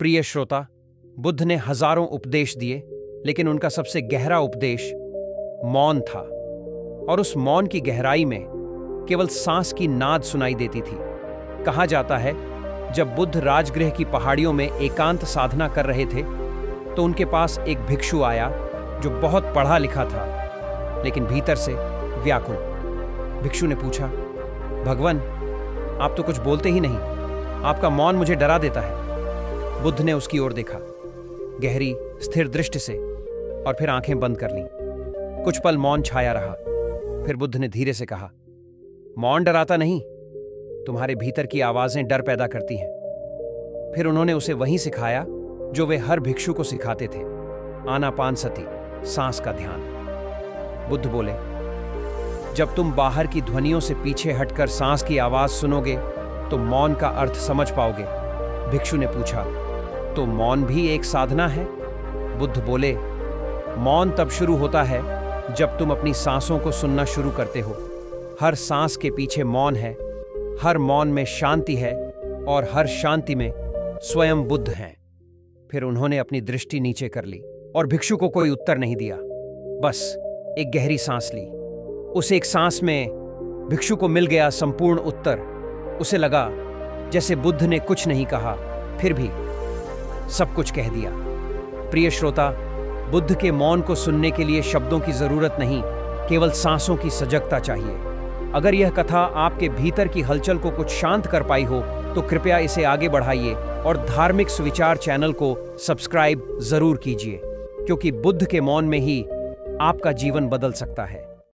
प्रिय श्रोता, बुद्ध ने हजारों उपदेश दिए, लेकिन उनका सबसे गहरा उपदेश मौन था। और उस मौन की गहराई में केवल सांस की नाद सुनाई देती थी। कहा जाता है, जब बुद्ध राजगृह की पहाड़ियों में एकांत साधना कर रहे थे तो उनके पास एक भिक्षु आया जो बहुत पढ़ा लिखा था, लेकिन भीतर से व्याकुल। भिक्षु ने पूछा, भगवान, आप तो कुछ बोलते ही नहीं, आपका मौन मुझे डरा देता है। बुद्ध ने उसकी ओर देखा, गहरी स्थिर दृष्टि से, और फिर आंखें बंद कर लीं। कुछ पल मौन छाया रहा। फिर बुद्ध ने धीरे से कहा, मौन डराता नहीं, तुम्हारे भीतर की आवाजें डर पैदा करती हैं। फिर उन्होंने उसे वही सिखाया जो वे हर भिक्षु को सिखाते थे, आनापानसति, सांस का ध्यान। बुद्ध बोले, जब तुम बाहर की ध्वनियों से पीछे हटकर सांस की आवाज सुनोगे तो मौन का अर्थ समझ पाओगे। भिक्षु ने पूछा, तो मौन भी एक साधना है? बुद्ध बोले, मौन तब शुरू होता है जब तुम अपनी सांसों को सुनना शुरू करते हो। हर सांस के पीछे मौन है, हर मौन में शांति है, और हर शांति में स्वयं बुद्ध हैं। फिर उन्होंने अपनी दृष्टि नीचे कर ली और भिक्षु को कोई उत्तर नहीं दिया, बस एक गहरी सांस ली। उस एक सांस में भिक्षु को मिल गया संपूर्ण उत्तर। उसे लगा जैसे बुद्ध ने कुछ नहीं कहा, फिर भी सब कुछ कह दिया। प्रिय श्रोता, बुद्ध के मौन को सुनने के लिए शब्दों की जरूरत नहीं, केवल सांसों की सजगता चाहिए। अगर यह कथा आपके भीतर की हलचल को कुछ शांत कर पाई हो तो कृपया इसे आगे बढ़ाइए और धार्मिक सुविचार चैनल को सब्सक्राइब जरूर कीजिए, क्योंकि बुद्ध के मौन में ही आपका जीवन बदल सकता है।